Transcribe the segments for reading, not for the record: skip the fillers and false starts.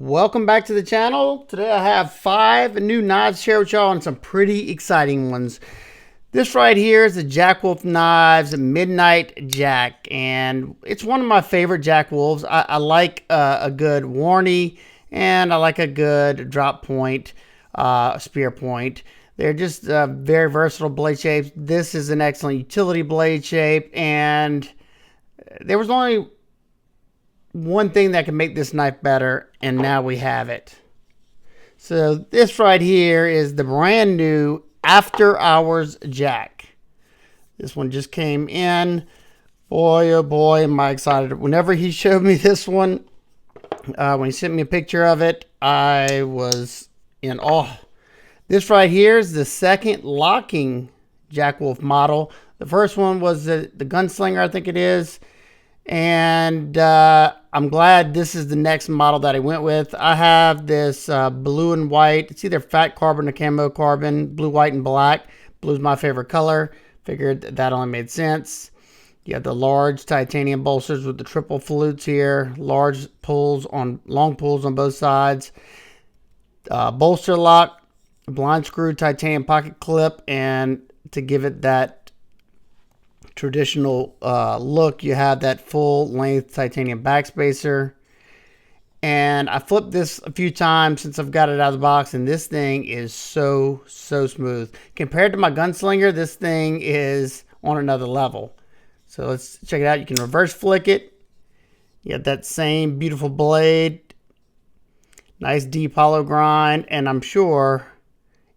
Welcome back to the channel. Today I have 5 new knives to share with y'all and some pretty exciting ones. This right here is the Jack Wolf Knives Midnight Jack, and it's one of my favorite Jack Wolves. I like a good warny, and I like a good drop point, spear point. They're just very versatile blade shapes. This is an excellent utility blade shape, and there was only one thing that can make this knife better, and now we have it. So this right here is the brand new After Hours Jack. This one just came in. Boy, oh boy, am I excited. Whenever he showed me this one, when he sent me a picture of it, I was in awe. This right here is the second locking Jack Wolf model. The first one was the Gunslinger, I think it is. And I'm glad this is the next model that I went with. I have this blue and white. It's either fat carbon or camo carbon. Blue, white, and black. Blue's my favorite color. Figured that only made sense. You have the large titanium bolsters with the triple flutes here. Large pulls on, long pulls on both sides. Bolster lock, blind screw titanium pocket clip, and to give it that traditional look, you have that full length titanium backspacer. And I flipped this a few times since I've got it out of the box, and this thing is so smooth. Compared to my Gunslinger, this thing is on another level. So let's check it out. You can reverse flick it. You have that same beautiful blade. Nice deep hollow grind, and I'm sure,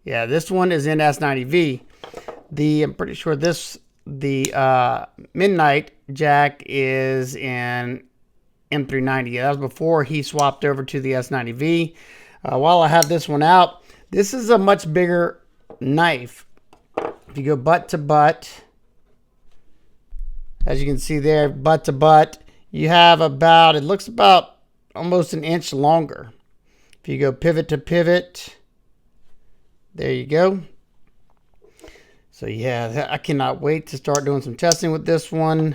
yeah, this one is in S90V. I'm pretty sure the Midnight Jack is in M390. That was before he swapped over to the S90V. While I have this one out, this is a much bigger knife. If you go butt to butt, as you can see there, butt to butt, you have about, it looks about almost an inch longer. If you go pivot to pivot, there you go. So yeah, I cannot wait to start doing some testing with this one.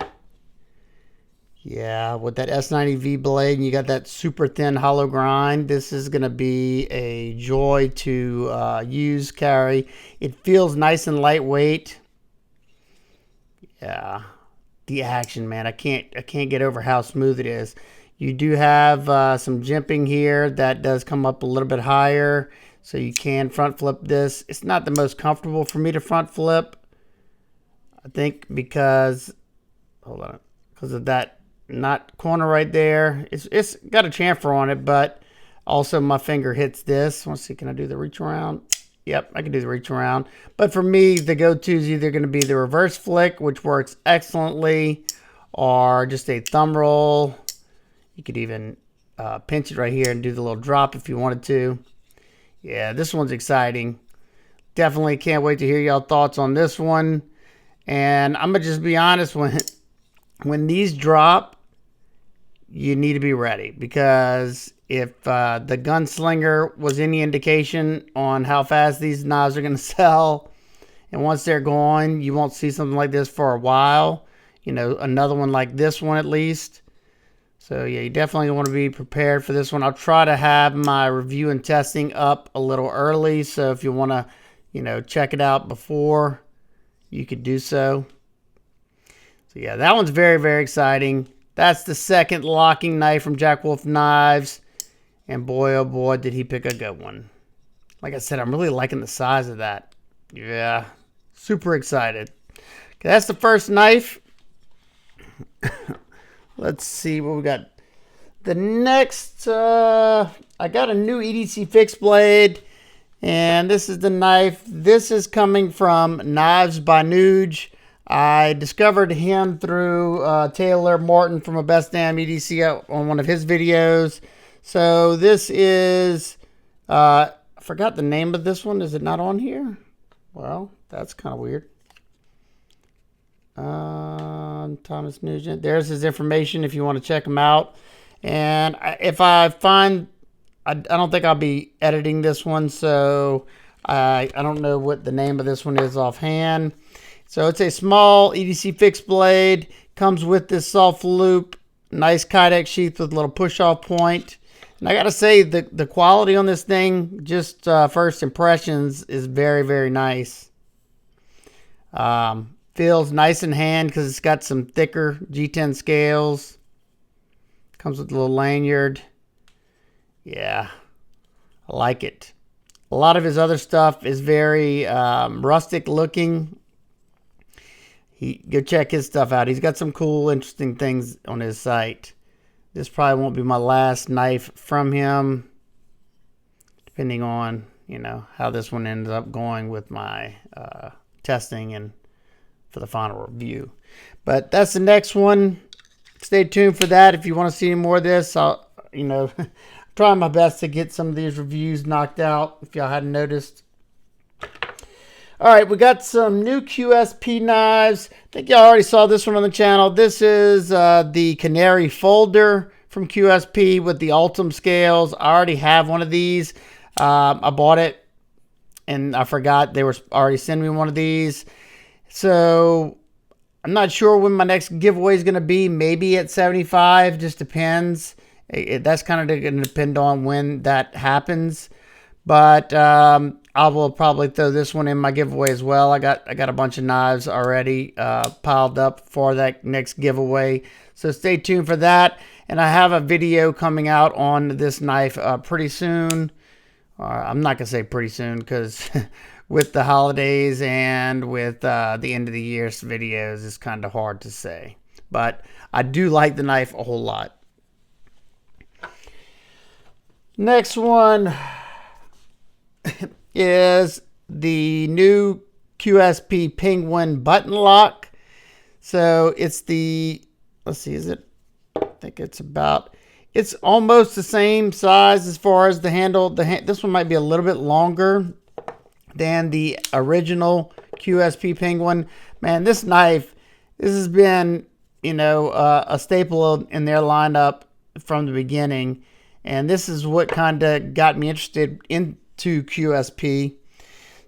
Yeah, with that S90V blade, and you got that super thin hollow grind, this is going to be a joy to use, carry. It feels nice and lightweight. Yeah, the action, man, I can't get over how smooth it is. You do have some jimping here that does come up a little bit higher, so you can front flip this. It's not the most comfortable for me to front flip, I think, because, hold on, because of that knot corner right there. It's got a chamfer on it, but also my finger hits this. Let's see, can I do the reach around? Yep, I can do the reach around. But for me, the go-to is either going to be the reverse flick, which works excellently, or just a thumb roll. You could even pinch it right here and do the little drop if you wanted to. Yeah, this one's exciting. Definitely can't wait to hear y'all thoughts on this one. And I'm going to just be honest, when these drop, you need to be ready. Because if the Gunslinger was any indication on how fast these knives are going to sell, and once they're gone, you won't see something like this for a while. You know, another one like this one at least. So yeah, you definitely want to be prepared for this one. I'll try to have my review and testing up a little early. So if you want to, you know, check it out before, you could do so. So yeah, that one's very exciting. That's the second locking knife from Jack Wolf Knives. And boy, oh boy, did he pick a good one. Like I said, I'm really liking the size of that. Yeah, super excited. Okay, that's the first knife. Let's see what we got. The next, I got a new EDC fixed blade, and this is the knife. This is coming from Knives by Nuge. I discovered him through Taylor Martin from A Best Damn EDC on one of his videos. So this is, I forgot the name of this one. Is it not on here? Well, that's kind of weird. Thomas Nugent. There's his information if you want to check him out. And if I find, I don't think I'll be editing this one, so I don't know what the name of this one is offhand. So it's a small EDC fixed blade. Comes with this soft loop, nice Kydex sheath with a little push-off point. And I gotta say, the quality on this thing, just first impressions, is very, very nice. Feels nice in hand because it's got some thicker G10 scales. Comes with a little lanyard. Yeah, I like it. A lot of his other stuff is very rustic looking. Go check his stuff out. He's got some cool, interesting things on his site. This probably won't be my last knife from him, depending on, you know, how this one ends up going with my testing and for the final review. But that's the next one. Stay tuned for that. If you want to see more of this, I'll, you know, try my best to get some of these reviews knocked out, if y'all hadn't noticed. All right, we got some new QSP knives. I think y'all already saw this one on the channel. This is the Canary folder from QSP with the Ultem scales. I already have one of these. I bought it, and I forgot they were already sending me one of these. So I'm not sure when my next giveaway is going to be. Maybe at 75, just depends. That's kind of going to depend on when that happens. But I will probably throw this one in my giveaway as well. I got a bunch of knives already piled up for that next giveaway. So stay tuned for that. And I have a video coming out on this knife pretty soon. I'm not going to say pretty soon because with the holidays and with the end of the year's videos, it's kind of hard to say. But I do like the knife a whole lot. Next one is the new QSP Penguin button lock. So it's the, let's see, is it, I think it's almost the same size as far as the handle. This one might be a little bit longer than the original QSP Penguin. Man, this knife, this has been, you know, a staple in their lineup from the beginning. And this is what kind of got me interested into QSP.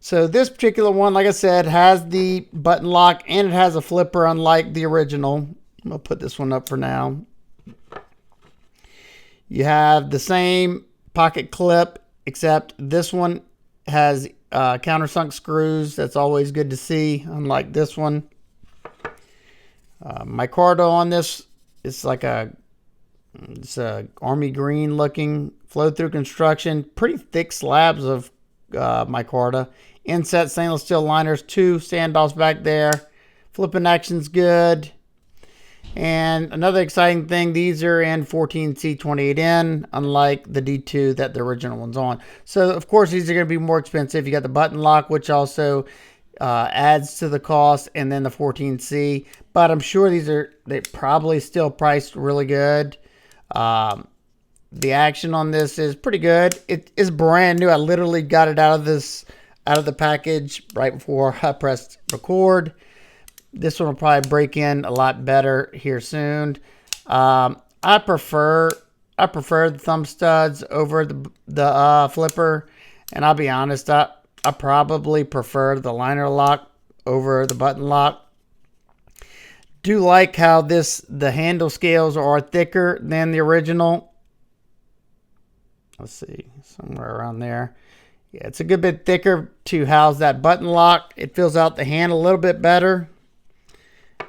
So this particular one, like I said, has the button lock and it has a flipper, unlike the original. I'm going to put this one up for now. You have the same pocket clip, except this one has countersunk screws. That's always good to see, unlike this one. Micarta on this is like it's a army green looking flow through construction. Pretty thick slabs of micarta. Inset stainless steel liners, 2 standoffs back there. Flipping action's good. And another exciting thing, these are in 14C28N, unlike the D2 that the original one's on. So, of course, these are going to be more expensive. You got the button lock, which also adds to the cost, and then the 14C. But I'm sure they probably still priced really good. The action on this is pretty good. It is brand new. I literally got it out of the package right before I pressed record. This one will probably break in a lot better here soon. I prefer the thumb studs over the flipper, and I'll be honest, I probably prefer the liner lock over the button lock. Do like how the handle scales are thicker than the original. Let's see, somewhere around there. Yeah, it's a good bit thicker to house that button lock. It fills out the hand a little bit better.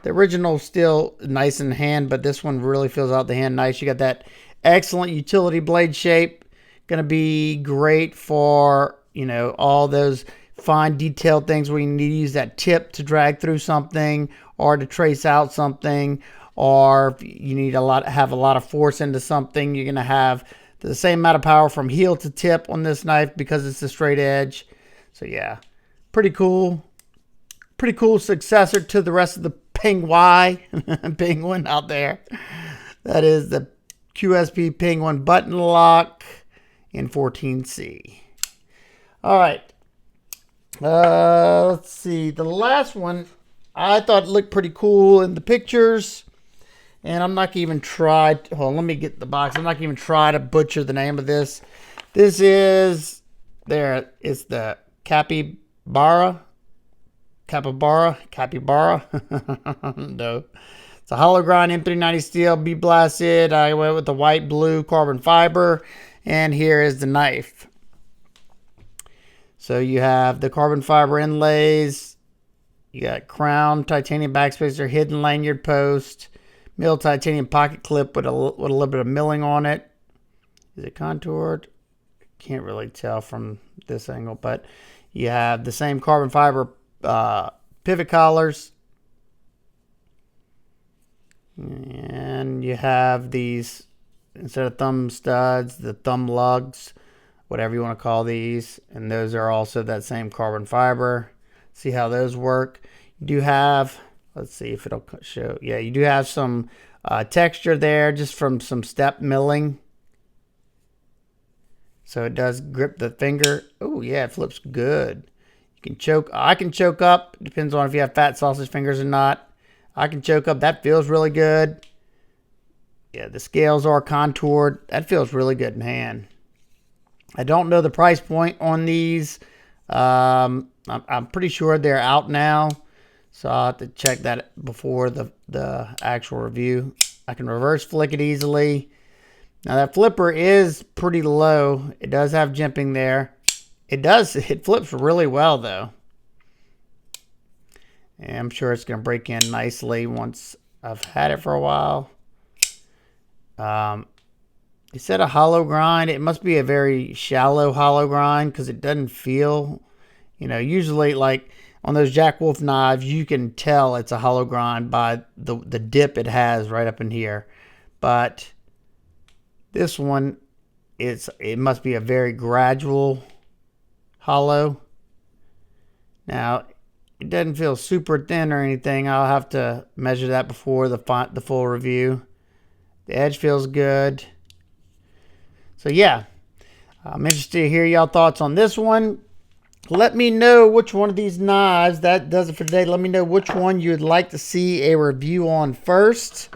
The original still nice in the hand, but this one really fills out the hand nice. You got that excellent utility blade shape. Going to be great for, you know, all those fine detailed things where you need to use that tip to drag through something or to trace out something, or if you need have a lot of force into something, you're going to have the same amount of power from heel to tip on this knife because it's a straight edge. So yeah, pretty cool. Pretty cool successor to the rest of the Penguin out there. That is the QSP Penguin button lock in 14C. All right. Let's see. The last one I thought looked pretty cool in the pictures. And I'm not going to even try. Hold on, let me get the box. I'm not going to even try to butcher the name of this. This is, it's the Capybara. No. It's a hollow grind M390 steel, bead blasted. I went with the white blue carbon fiber. And here is the knife. So you have the carbon fiber inlays. You got crown titanium backspacer, hidden lanyard post, milled titanium pocket clip with a little bit of milling on it. Is it contoured? Can't really tell from this angle, but you have the same carbon fiber pivot collars. And you have these, instead of thumb studs, the thumb lugs, whatever you want to call these. And those are also that same carbon fiber. See how those work. You do have, let's see if it'll show. Yeah, you do have some texture there just from some step milling. So it does grip the finger. Oh yeah, it flips good. You can choke. I can choke up. Depends on if you have fat sausage fingers or not. I can choke up. That feels really good. Yeah, the scales are contoured. That feels really good in hand. I don't know the price point on these. I'm pretty sure they're out now. So I'll have to check that before the actual review. I can reverse flick it easily. Now that flipper is pretty low. It does have jimping there. It flips really well though. And I'm sure it's going to break in nicely once I've had it for a while. It said a hollow grind. It must be a very shallow hollow grind because it doesn't feel, you know, usually like on those Jack Wolf knives, you can tell it's a hollow grind by the dip it has right up in here. But this one, it must be a very gradual hollow. Now, it doesn't feel super thin or anything. I'll have to measure that before the full review. The edge feels good. So yeah, I'm interested to hear y'all thoughts on this one. Let me know which one of these knives, that does it for today. Let me know which one you'd like to see a review on first.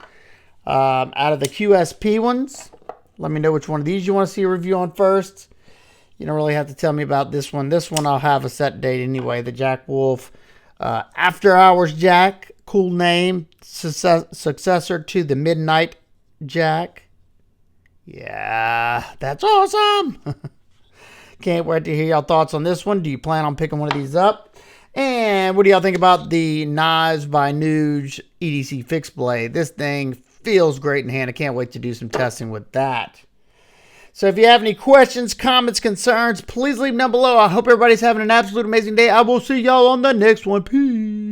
Out of the QSP ones, let me know which one of these you want to see a review on first. You don't really have to tell me about this one. This one I'll have a set date anyway. The Jack Wolf After Hours Jack. Cool name. Successor to the Midnight Jack. Yeah, that's awesome. Can't wait to hear y'all thoughts on this one. Do you plan on picking one of these up? And what do y'all think about the Knives by Nuge EDC fixed blade? This thing feels great in hand. I can't wait to do some testing with that. So if you have any questions, comments, concerns, please leave them down below. I hope everybody's having an absolute amazing day. I will see y'all on the next one. Peace.